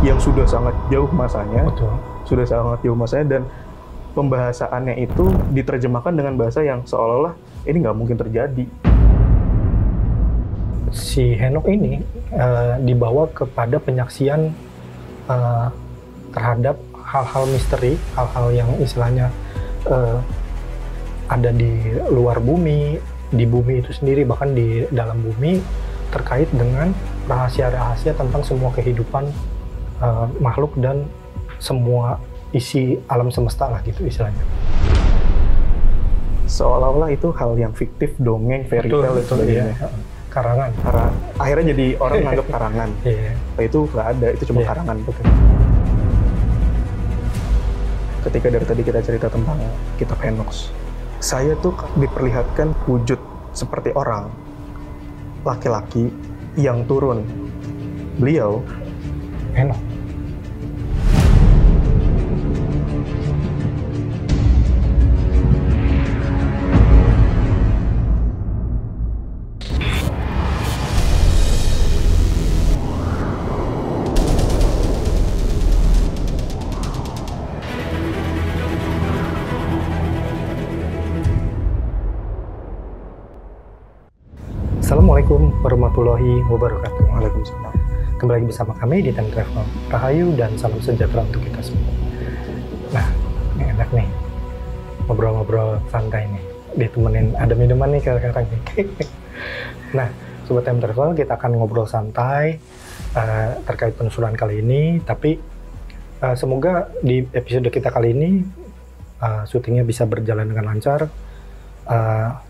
yang sudah sangat jauh masanya, Betul. Dan pembahasannya itu diterjemahkan dengan bahasa yang seolah-olah ini nggak mungkin terjadi. Si Henok ini dibawa kepada penyaksian terhadap hal-hal misteri, hal-hal yang istilahnya ada di luar bumi, di bumi itu sendiri, bahkan di dalam bumi, terkait dengan rahasia-rahasia tentang semua kehidupan makhluk dan semua isi alam semesta lah gitu istilahnya. Seolah-olah itu hal yang fiktif, dongeng, fairy tale dan sebagainya. Iya. Karangan. Karena akhirnya jadi orang nganggap karangan. Iya. Itu nggak ada, itu cuma karangan. Betul. Ketika dari tadi kita cerita tentang kitab Enoch, saya tuh diperlihatkan wujud seperti orang, laki-laki yang turun. Beliau Henok. Assalamualaikum warahmatullahi wabarakatuh. Waalaikumsalam. Kembali lagi bersama kami di Time Travel. Rahayu dan salam sejahtera untuk kita semua. Nah, ini enak nih. Ngobrol-ngobrol santai nih. Ditemenin ada minuman nih sekarang nih. Nah, Sobat Time Travel, kita akan ngobrol santai terkait penelusuran kali ini. Tapi semoga di episode kita kali ini syutingnya bisa berjalan dengan lancar.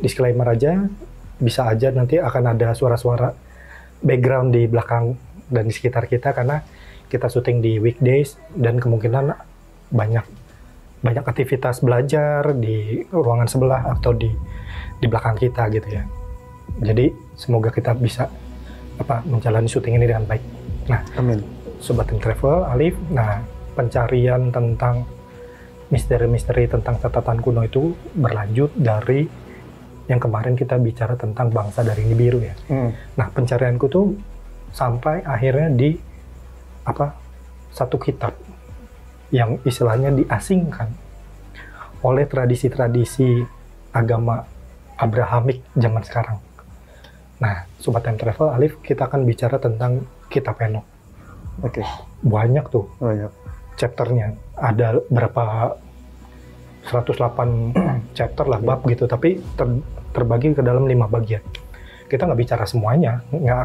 Disclaimer aja, bisa aja nanti akan ada suara-suara background di belakang dan di sekitar kita karena kita syuting di weekdays dan kemungkinan banyak aktivitas belajar di ruangan sebelah atau di belakang kita gitu ya. Jadi semoga kita bisa menjalani syuting ini dengan baik. Nah, amin. Sobat Time Travel, Alif, nah pencarian tentang misteri-misteri tentang catatan kuno itu berlanjut dari yang kemarin kita bicara tentang bangsa dari Nibiru ya. Nah, pencarianku tuh sampai akhirnya di satu kitab yang istilahnya diasingkan oleh tradisi-tradisi agama Abrahamik zaman sekarang. Nah, Sobat Time Travel, Alif, kita akan bicara tentang kitab Enoch. Oke. Banyak tuh. Banyak. Chapternya. Ada berapa 108 chapter lah, bab gitu, tapi terbagi ke dalam 5 bagian. Kita nggak bicara semuanya, nggak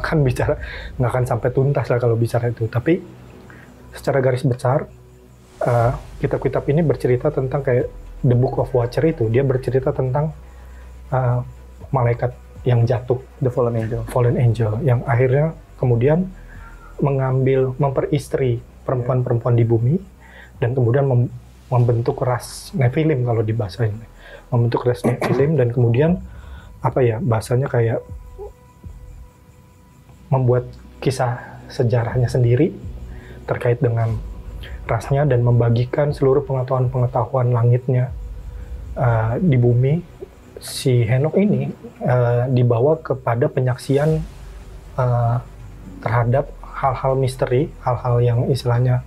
akan sampai tuntas lah kalau bicara itu. Tapi secara garis besar, kitab-kitab ini bercerita tentang kayak The Book of Watcher itu, dia bercerita tentang malaikat yang jatuh, The Fallen Angel, yang akhirnya kemudian memperistri perempuan-perempuan di bumi, dan kemudian membentuk ras Nephilim kalau di bahasa ini, membentuk ras Nephilim, dan kemudian bahasanya kayak membuat kisah sejarahnya sendiri terkait dengan rasnya dan membagikan seluruh pengetahuan langitnya di bumi. Si Henok ini dibawa kepada penyaksian terhadap hal-hal misteri, hal-hal yang istilahnya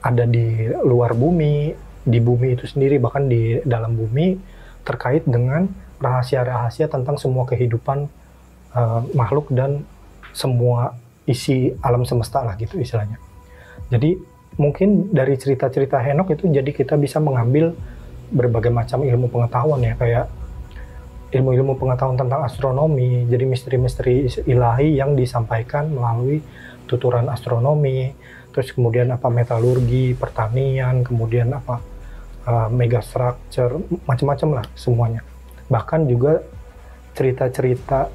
ada di luar bumi, di bumi itu sendiri, bahkan di dalam bumi, terkait dengan rahasia-rahasia tentang semua kehidupan makhluk dan semua isi alam semesta lah gitu istilahnya. Jadi mungkin dari cerita-cerita Henok itu jadi kita bisa mengambil berbagai macam ilmu pengetahuan ya, kayak ilmu-ilmu pengetahuan tentang astronomi, jadi misteri-misteri ilahi yang disampaikan melalui tuturan astronomi, terus kemudian metalurgi, pertanian, kemudian megastructure, macam-macam lah semuanya. Bahkan juga cerita-cerita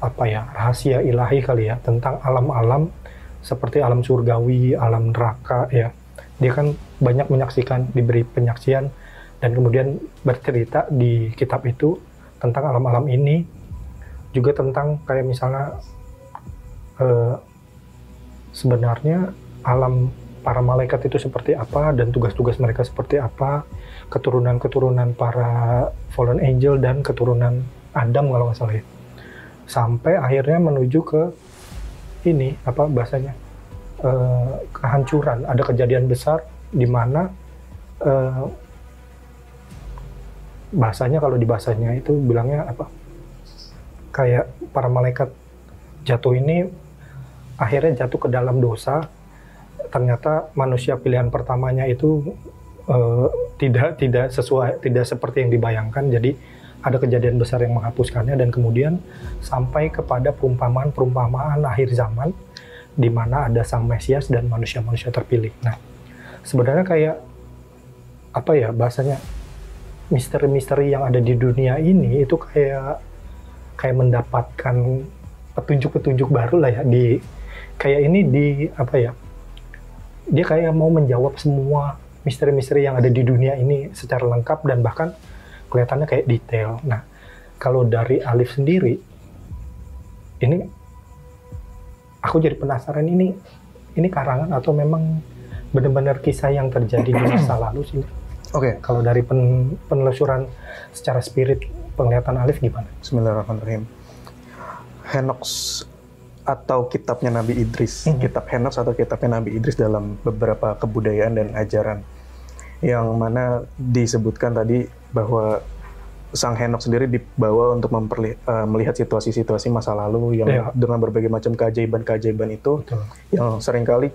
rahasia ilahi kali ya, tentang alam-alam seperti alam surgawi, alam neraka ya. Dia kan banyak menyaksikan, diberi penyaksian, dan kemudian bercerita di kitab itu tentang alam-alam ini, juga tentang kayak misalnya sebenarnya alam para malaikat itu seperti apa dan tugas-tugas mereka seperti apa, keturunan-keturunan para fallen angel dan keturunan Adam kalau nggak salah ya. Sampai akhirnya menuju ke ini bahasanya kehancuran, ada kejadian besar di mana bahasanya, kalau di bahasanya itu bilangnya apa? Kayak para malaikat jatuh ini akhirnya jatuh ke dalam dosa. Ternyata manusia pilihan pertamanya itu tidak sesuai, tidak seperti yang dibayangkan. Jadi ada kejadian besar yang menghapuskannya, dan kemudian sampai kepada perumpamaan akhir zaman di mana ada sang Mesias dan manusia-manusia terpilih. Nah, sebenarnya kayak apa ya bahasanya, misteri-misteri yang ada di dunia ini itu kayak mendapatkan petunjuk-petunjuk baru lah ya, di kayak ini di apa ya, dia kayak mau menjawab semua misteri-misteri yang ada di dunia ini secara lengkap dan bahkan kelihatannya kayak detail. Nah, kalau dari Alif sendiri, ini aku jadi penasaran, ini karangan atau memang benar-benar kisah yang terjadi di masa lalu sih? Oke. Kalau dari penelusuran secara spirit, penglihatan Alif gimana? Bismillahirrahmanirrahim. Henoks atau kitabnya Nabi Idris, kitab Henoks atau kitabnya Nabi Idris dalam beberapa kebudayaan dan ajaran, yang mana disebutkan tadi bahwa sang Henok sendiri dibawa untuk melihat situasi-situasi masa lalu yang dengan berbagai macam keajaiban-keajaiban itu. Betul. Yang seringkali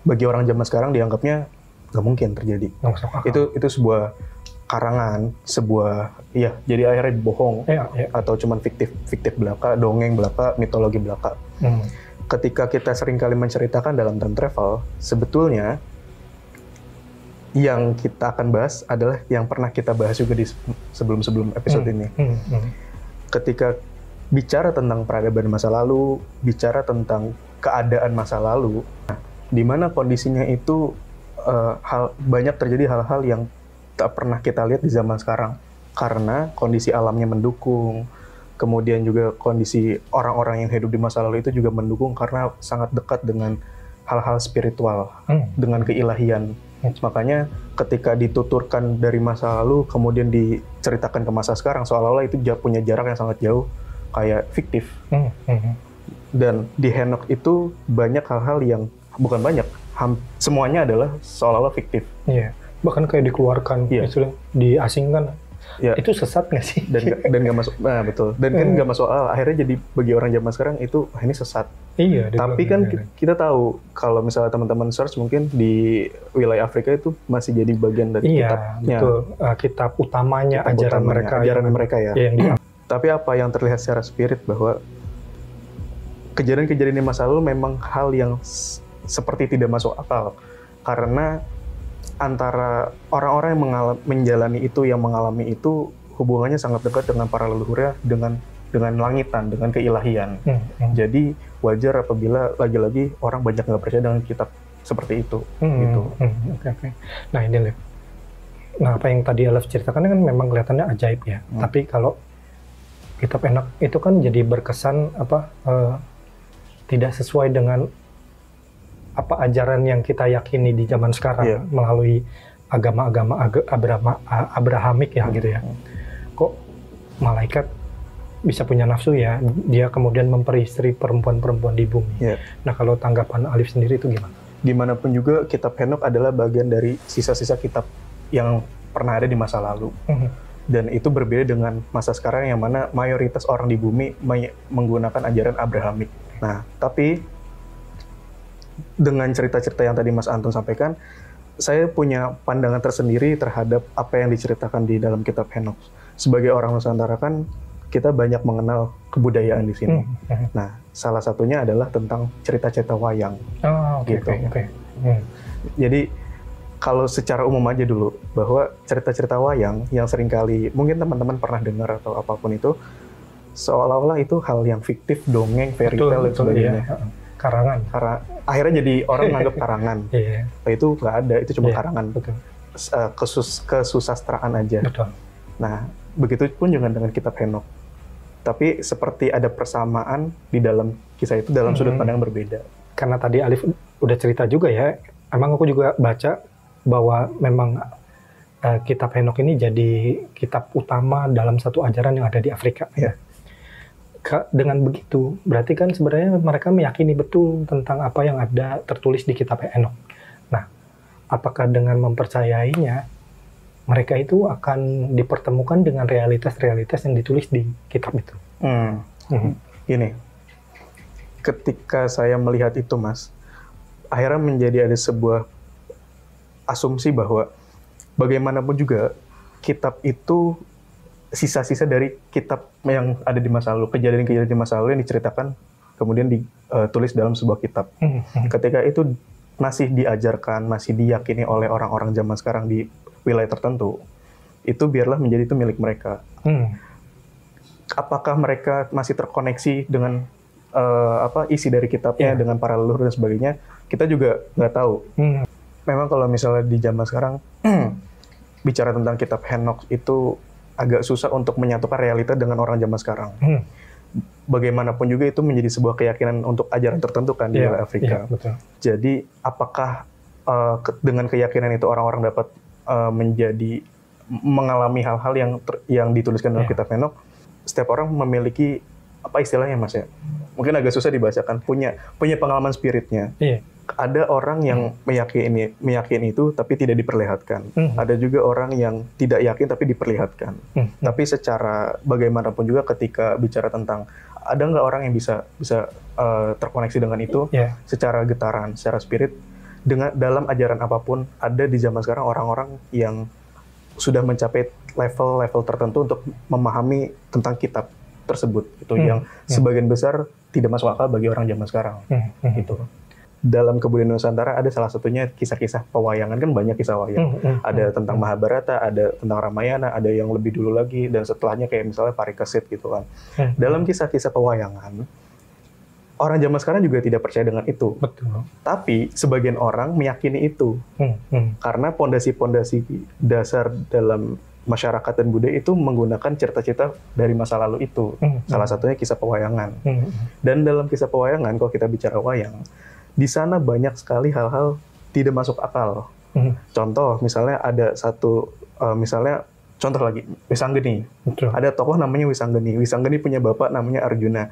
bagi orang zaman sekarang dianggapnya nggak mungkin terjadi. Itu sebuah karangan, jadi akhirnya bohong atau cuman fiktif belaka, dongeng belaka, mitologi belaka. Ketika kita seringkali menceritakan dalam time travel, sebetulnya yang kita akan bahas adalah yang pernah kita bahas juga di sebelum episode ini. Ketika bicara tentang peradaban masa lalu, bicara tentang keadaan masa lalu, di mana kondisinya itu banyak terjadi hal-hal yang tak pernah kita lihat di zaman sekarang, karena kondisi alamnya mendukung, kemudian juga kondisi orang-orang yang hidup di masa lalu itu juga mendukung karena sangat dekat dengan hal-hal spiritual, dengan keilahian. Makanya ketika dituturkan dari masa lalu kemudian diceritakan ke masa sekarang, seolah-olah itu punya jarak yang sangat jauh, kayak fiktif. Dan di Henok itu banyak hal-hal yang bukan banyak, semuanya adalah seolah-olah fiktif. Iya. Bahkan kayak dikeluarkan, istilah diasingkan. Itu sesat nggak sih? Dan nggak masuk, nah betul. Dan kan nggak masuk akal. Akhirnya jadi bagi orang zaman sekarang itu ini sesat. Iya. Tapi kan kita tahu kalau misalnya teman-teman search mungkin di wilayah Afrika itu masih jadi bagian dari kitabnya. Iya, betul. Kitab utamanya, ajaran mereka ya. Tapi apa yang terlihat secara spirit bahwa kejadian-kejadian di masa lalu memang hal yang seperti tidak masuk akal, karena antara orang-orang yang mengalami itu hubungannya sangat dekat dengan para leluhurnya, dengan langitan, dengan keilahian. Jadi wajar apabila lagi-lagi orang banyak nggak percaya dengan kitab seperti itu. Gitu. Oke. Nah ini Lev. Nah apa yang tadi Alif ceritakan kan memang kelihatannya ajaib ya. Tapi kalau kitab Henok itu kan jadi berkesan tidak sesuai dengan apa ajaran yang kita yakini di zaman sekarang melalui agama-agama Abrahamik ya gitu ya. Kok malaikat bisa punya nafsu ya, dia kemudian memperistri perempuan-perempuan di bumi. Nah kalau tanggapan Alif sendiri itu gimana? Gimana pun juga kitab Henok adalah bagian dari sisa-sisa kitab yang pernah ada di masa lalu. Dan itu berbeda dengan masa sekarang yang mana mayoritas orang di bumi menggunakan ajaran Abrahamik. Nah tapi dengan cerita-cerita yang tadi Mas Anton sampaikan, saya punya pandangan tersendiri terhadap apa yang diceritakan di dalam kitab Henok. Sebagai orang Nusantara kan kita banyak mengenal kebudayaan di sini. Nah, salah satunya adalah tentang cerita-cerita wayang. Jadi kalau secara umum aja dulu, bahwa cerita-cerita wayang yang seringkali mungkin teman-teman pernah dengar atau apapun itu, seolah-olah itu hal yang fiktif, dongeng, fairy tale dan sebagainya. Karangan. Karena akhirnya jadi orang menganggap karangan. Itu nggak ada, itu cuma karangan. Kesusastraan aja. Nah, begitu pun juga dengan kitab Henok. Tapi seperti ada persamaan di dalam kisah itu dalam sudut pandang berbeda. Karena tadi Alif udah cerita juga ya, emang aku juga baca bahwa memang kitab Henok ini jadi kitab utama dalam satu ajaran yang ada di Afrika. dengan begitu, berarti kan sebenarnya mereka meyakini betul tentang apa yang ada tertulis di kitab Henokh. Nah, apakah dengan mempercayainya, mereka itu akan dipertemukan dengan realitas-realitas yang ditulis di kitab itu? Gini, ketika saya melihat itu, Mas, akhirnya menjadi ada sebuah asumsi bahwa bagaimanapun juga kitab itu sisa-sisa dari kitab yang ada di masa lalu, kejadian-kejadian di masa lalu yang diceritakan kemudian ditulis dalam sebuah kitab. Ketika itu masih diajarkan, masih diyakini oleh orang-orang zaman sekarang di wilayah tertentu, itu biarlah menjadi itu milik mereka. Apakah mereka masih terkoneksi dengan isi dari kitabnya, dengan para leluhur dan sebagainya, kita juga nggak tahu. Memang kalau misalnya di zaman sekarang bicara tentang kitab Henokh itu agak susah untuk menyatukan realita dengan orang zaman sekarang. Bagaimanapun juga itu menjadi sebuah keyakinan untuk ajaran tertentu kan di wilayah Afrika. Betul. Jadi apakah dengan keyakinan itu orang-orang dapat mengalami hal-hal yang dituliskan dalam kitab Henokh? Setiap orang memiliki apa istilahnya, Mas ya? Mungkin agak susah dibacakan. Punya pengalaman spiritnya. Ada orang yang meyakini itu tapi tidak diperlihatkan. Ada juga orang yang tidak yakin tapi diperlihatkan. Tapi secara bagaimanapun juga ketika bicara tentang ada nggak orang yang bisa terkoneksi dengan itu secara getaran, secara spirit, dengan dalam ajaran apapun, ada di zaman sekarang orang-orang yang sudah mencapai level-level tertentu untuk memahami tentang kitab tersebut, itu yang sebagian besar tidak masuk akal bagi orang zaman sekarang. Gitu. Dalam kebudayaan Nusantara ada salah satunya kisah-kisah pewayangan, kan banyak kisah wayang. Ada tentang Mahabharata, ada tentang Ramayana, ada yang lebih dulu lagi, dan setelahnya kayak misalnya Parikesit gitu kan. Dalam kisah-kisah pewayangan, orang zaman sekarang juga tidak percaya dengan itu. Betul. Tapi sebagian orang meyakini itu. Karena pondasi-pondasi dasar dalam masyarakat dan budaya itu menggunakan cerita-cerita dari masa lalu itu. Salah satunya kisah pewayangan. Dan dalam kisah pewayangan, kalau kita bicara wayang, di sana banyak sekali hal-hal tidak masuk akal. Contoh, misalnya ada contoh lagi, Wisanggeni. Ada tokoh namanya Wisanggeni. Wisanggeni punya bapak namanya Arjuna.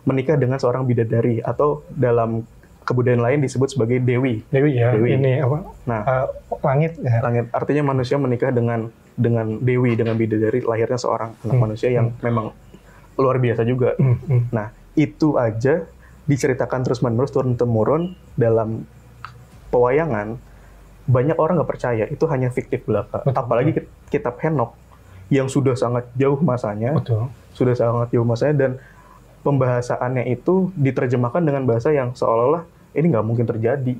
Menikah dengan seorang bidadari, atau dalam kebudayaan lain disebut sebagai Dewi. Dewi. Ini apa? Nah, langit. Ya. Langit artinya manusia menikah dengan Dewi, dengan bidadari, lahirnya seorang anak manusia yang memang luar biasa juga. Nah, itu aja diceritakan terus-menerus, turun-temurun dalam pewayangan. Banyak orang nggak percaya, itu hanya fiktif belaka. Apalagi kitab Henokh yang sudah sangat jauh masanya, dan pembahasannya itu diterjemahkan dengan bahasa yang seolah-olah ini nggak mungkin terjadi.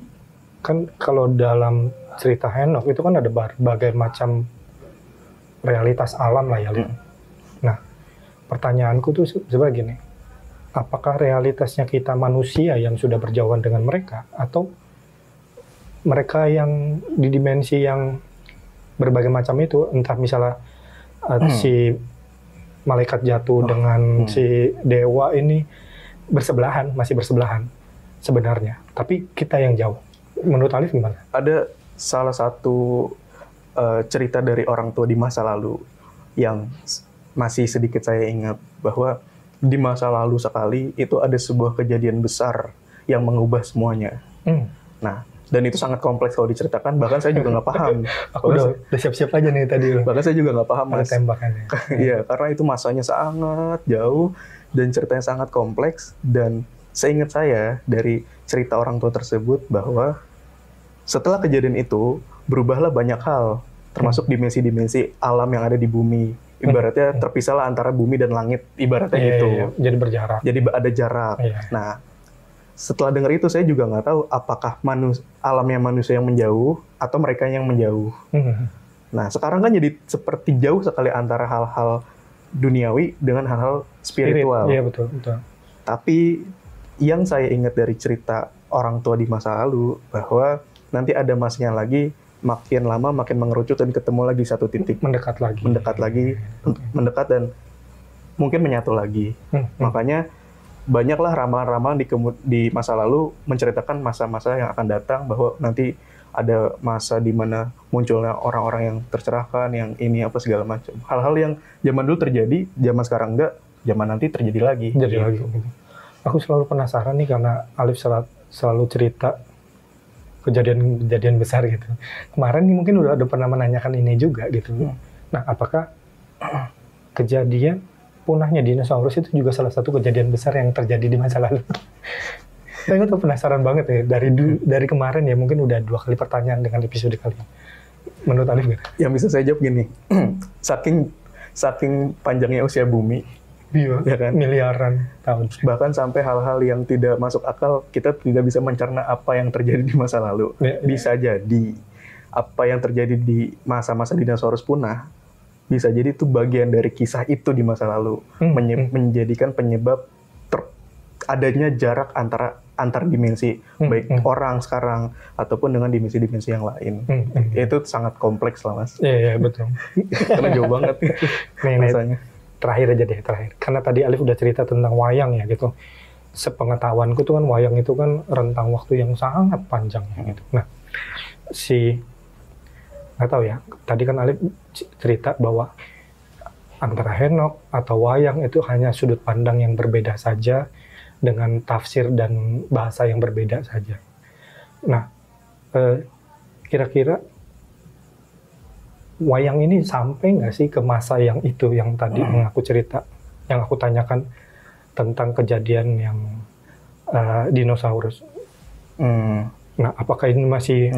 Kan kalau dalam cerita Henokh itu kan ada berbagai macam realitas alam lah ya. Nah, pertanyaanku tuh sebenarnya gini, apakah realitasnya kita manusia yang sudah berjauhan dengan mereka, atau mereka yang di dimensi yang berbagai macam itu, entah misalnya si malaikat jatuh dengan si dewa ini masih bersebelahan sebenarnya, tapi kita yang jauh. Menurut Alif gimana? Ada salah satu cerita dari orang tua di masa lalu yang masih sedikit saya ingat, bahwa di masa lalu sekali itu ada sebuah kejadian besar yang mengubah semuanya. Nah, dan itu sangat kompleks kalau diceritakan, bahkan saya juga nggak paham. Aku udah siap-siap aja nih tadi. Bahkan saya juga nggak paham, Mas. Tembakannya. Iya, karena itu masanya sangat jauh dan ceritanya sangat kompleks. Dan seingat saya dari cerita orang tua tersebut bahwa setelah kejadian itu berubahlah banyak hal, termasuk dimensi-dimensi alam yang ada di bumi. Ibaratnya terpisahlah antara bumi dan langit, ibaratnya gitu. Jadi berjarak. Jadi ada jarak. Nah, setelah dengar itu saya juga nggak tahu apakah alamnya manusia yang menjauh atau mereka yang menjauh. Nah, sekarang kan jadi seperti jauh sekali antara hal-hal duniawi dengan hal-hal spiritual. Iya, betul. Tapi yang saya ingat dari cerita orang tua di masa lalu, bahwa nanti ada masanya lagi, makin lama makin mengerucut dan ketemu lagi satu titik. Mendekat dan mungkin menyatu lagi. Makanya banyaklah ramalan-ramalan di masa lalu menceritakan masa-masa yang akan datang, bahwa nanti ada masa di mana munculnya orang-orang yang tercerahkan, yang ini apa segala macam. Hal-hal yang zaman dulu terjadi, zaman sekarang enggak, zaman nanti terjadi lagi. Jadi lagi. Gitu. Aku selalu penasaran nih karena Alif selalu cerita kejadian-kejadian besar gitu. Kemarin nih mungkin udah pernah menanyakan ini juga gitu. Nah, apakah kejadian punahnya dinosaurus itu juga salah satu kejadian besar yang terjadi di masa lalu? Saya tuh penasaran banget ya, dari kemarin ya, mungkin udah 2 kali pertanyaan dengan episode kali ini. Menurut Alif gimana? Yang bisa saya jawab gini, saking panjangnya usia bumi, ya kan? Miliaran tahun. Bahkan sampai hal-hal yang tidak masuk akal, kita tidak bisa mencerna apa yang terjadi di masa lalu. Bisa jadi, apa yang terjadi di masa-masa dinosaurus punah, bisa jadi itu bagian dari kisah itu di masa lalu. Menjadikan penyebab adanya jarak antar dimensi, baik orang sekarang ataupun dengan dimensi-dimensi yang lain. Itu sangat kompleks lah, Mas. Iya, betul. Karena jauh banget rasanya. Terakhir aja deh, karena tadi Alif udah cerita tentang wayang ya gitu. Sepengetahuanku tuh kan wayang itu kan rentang waktu yang sangat panjang gitu. Nah, nggak tahu ya, tadi kan Alif cerita bahwa antara Henok atau wayang itu hanya sudut pandang yang berbeda saja, dengan tafsir dan bahasa yang berbeda saja. Nah, kira-kira wayang ini sampai nggak sih ke masa yang itu, yang tadi yang aku cerita, yang aku tanyakan tentang kejadian yang dinosaurus. Nah, apakah ini masih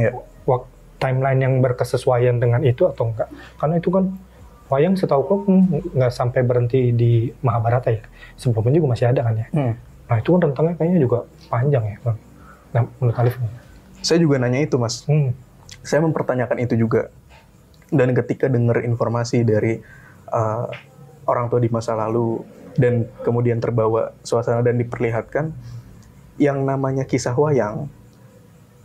timeline yang berkesesuaian dengan itu atau enggak? Karena itu kan wayang setahu aku nggak sampai berhenti di Mahabharata ya. Sebelumnya juga masih ada kan ya. Nah, itu kan rentangnya kayaknya juga panjang ya. Nah, menurut Alif? Saya juga nanya itu, Mas. Saya mempertanyakan itu juga. Dan ketika dengar informasi dari orang tua di masa lalu, dan kemudian terbawa suasana dan diperlihatkan, yang namanya kisah wayang,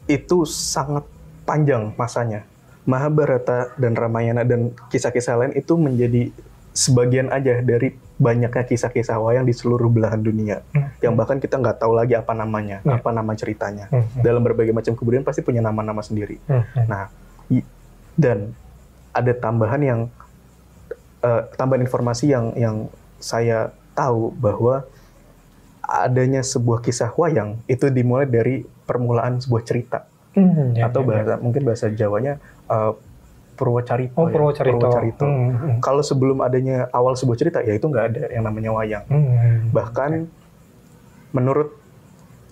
itu sangat panjang masanya. Mahabharata dan Ramayana dan kisah-kisah lain itu menjadi sebagian aja dari banyaknya kisah-kisah wayang di seluruh belahan dunia, yang bahkan kita nggak tahu lagi apa namanya, apa nama ceritanya. Dalam berbagai macam kebudayaan pasti punya nama-nama sendiri. Nah, dan ada tambahan informasi yang saya tahu bahwa adanya sebuah kisah wayang itu dimulai dari permulaan sebuah cerita, atau mungkin bahasa Jawanya Purwacarita. Purwacarita. Kalau sebelum adanya awal sebuah cerita, ya itu nggak ada yang namanya wayang. Bahkan menurut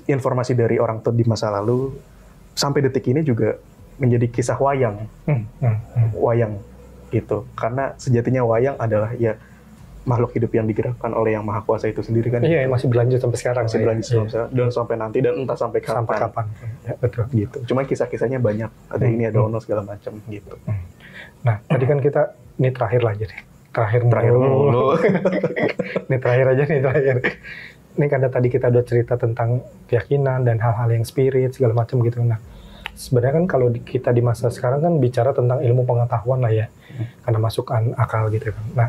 informasi dari orang tua di masa lalu, sampai detik ini juga menjadi kisah wayang. Wayang gitu. Karena sejatinya wayang adalah ya makhluk hidup yang digerakkan oleh Yang Maha Kuasa itu sendiri kan. Iya, masih berlanjut sampai sekarang. Masih berlanjut dan sampai nanti, dan entah sampai kapan. Sampai kapan. Ya, betul. Gitu. Cuma kisah-kisahnya banyak. Ada ini, ada ono, segala macam gitu. Nah, tadi kan kita, ini terakhir lah jadi. Terakhir mulu. Ini terakhir aja nih, terakhir. Ini karena tadi kita udah cerita tentang keyakinan dan hal-hal yang spirit, segala macam gitu. Nah, sebenarnya kan kalau kita di masa sekarang kan bicara tentang ilmu pengetahuan lah ya. Karena masukkan akal gitu kan. Nah,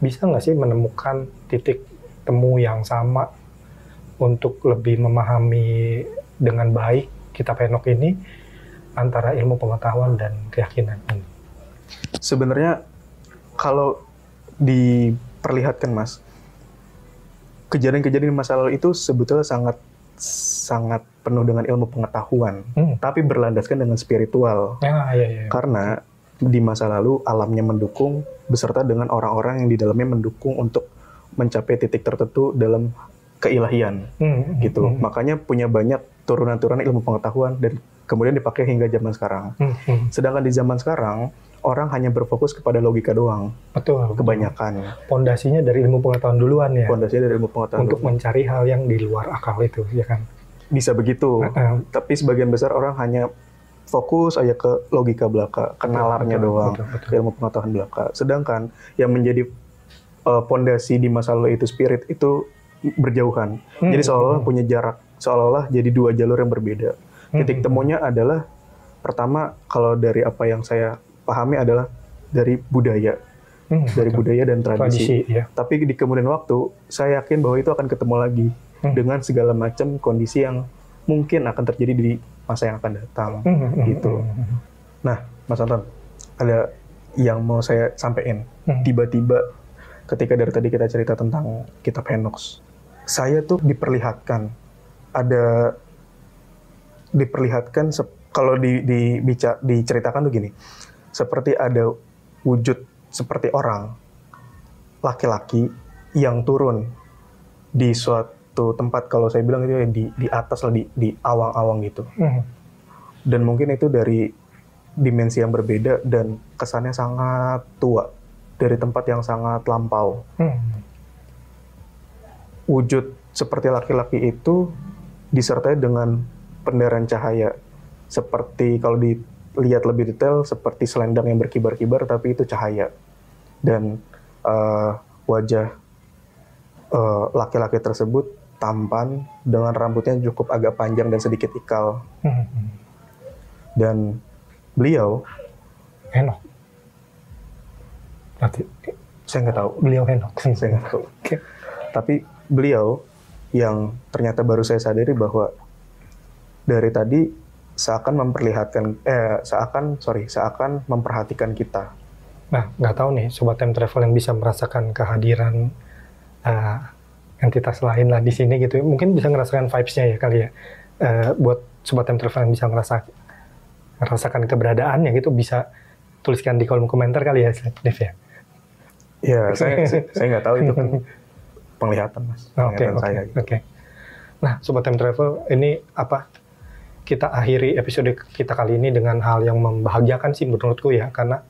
bisa nggak sih menemukan titik temu yang sama untuk lebih memahami dengan baik kitab Henok ini antara ilmu pengetahuan dan keyakinan ini? Sebenarnya kalau diperlihatkan, Mas, kejadian-kejadian di masa lalu itu sebetulnya sangat penuh dengan ilmu pengetahuan, tapi berlandaskan dengan spiritual. Iya. Karena di masa lalu alamnya mendukung, beserta dengan orang-orang yang di dalamnya mendukung untuk mencapai titik tertentu dalam keilahian, gitu. Makanya punya banyak turunan-turunan ilmu pengetahuan dan kemudian dipakai hingga zaman sekarang. Sedangkan di zaman sekarang orang hanya berfokus kepada logika doang. Betul. Kebanyakan. Pondasinya dari ilmu pengetahuan duluan ya. Pondasinya dari ilmu pengetahuan untuk duluan. Mencari hal yang di luar akal itu, ya kan? Bisa begitu. Tapi sebagian besar orang hanya fokus aja ke logika belaka, ke nalarnya doang, ke ilmu pengetahuan belaka. Sedangkan yang menjadi pondasi di masa lalu itu spirit itu berjauhan. Jadi seolah-olah punya jarak, seolah-olah jadi 2 jalur yang berbeda. Titik temunya adalah, pertama kalau dari apa yang saya pahami adalah dari budaya, budaya dan tradisi. Ya. Tapi di kemudian waktu, saya yakin bahwa itu akan ketemu lagi dengan segala macam kondisi yang mungkin akan terjadi di masa yang akan datang, gitu. Nah, Mas Anton, ada yang mau saya sampaikan. Tiba-tiba ketika dari tadi kita cerita tentang kitab Henoks, saya tuh diperlihatkan kalau diceritakan tuh gini, seperti ada wujud seperti orang, laki-laki yang turun di suatu tempat, kalau saya bilang itu ya di atas lah, di awang-awang gitu. Dan mungkin itu dari dimensi yang berbeda dan kesannya sangat tua, dari tempat yang sangat lampau. Wujud seperti laki-laki itu disertai dengan pendaran cahaya, seperti kalau dilihat lebih detail seperti selendang yang berkibar-kibar, tapi itu cahaya. Dan wajah laki-laki tersebut tampan dengan rambutnya cukup agak panjang dan sedikit ikal. Dan beliau Henok. Berarti saya nggak tahu. beliau Henok. Saya nggak tahu. Tapi beliau yang ternyata baru saya sadari bahwa dari tadi seakan memperhatikan kita. Nah, nggak tahu nih Sobat Time Travel yang bisa merasakan kehadiran entitas lain lah di sini gitu. Mungkin bisa ngerasakan vibes-nya ya kali ya. Buat Sobat Time Travel yang bisa merasakan keberadaannya gitu, bisa tuliskan di kolom komentar kali ya, Dev ya. Ya, saya nggak tahu, itu kan penglihatan Mas. Oke. Nah, Sobat Time Travel, ini kita akhiri episode kita kali ini dengan hal yang membahagiakan sih menurutku ya, karena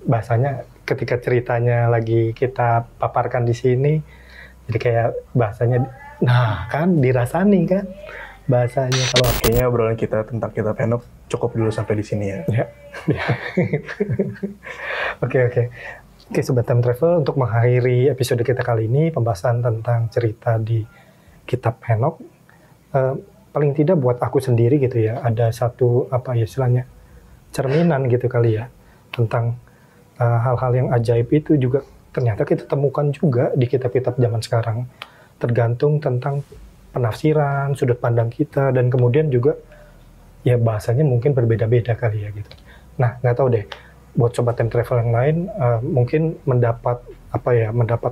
bahasanya ketika ceritanya lagi kita paparkan di sini, jadi kayak bahasanya, nah kan dirasani kan bahasanya. Kalau kayaknya obrolan kita tentang kitab Henok cukup dulu sampai di sini ya. Oke, Sobat Time Travel, untuk mengakhiri episode kita kali ini, pembahasan tentang cerita di kitab Henok, paling tidak buat aku sendiri gitu ya, ada satu istilahnya cerminan gitu kali ya, tentang hal-hal yang ajaib itu juga ternyata kita temukan juga di kitab-kitab zaman sekarang. Tergantung tentang penafsiran, sudut pandang kita, dan kemudian juga ya bahasanya mungkin berbeda-beda kali ya gitu. Nah, nggak tahu deh, buat Sobat Time Travel yang lain mungkin mendapat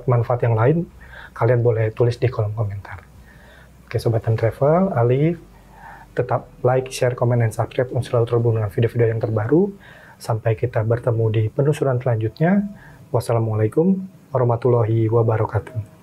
manfaat yang lain, kalian boleh tulis di kolom komentar. Oke, Sobat Time Travel, Alif, tetap like, share, komen, dan subscribe untuk selalu terhubung dengan video-video yang terbaru. Sampai kita bertemu di penelusuran selanjutnya. Wassalamualaikum warahmatullahi wabarakatuh.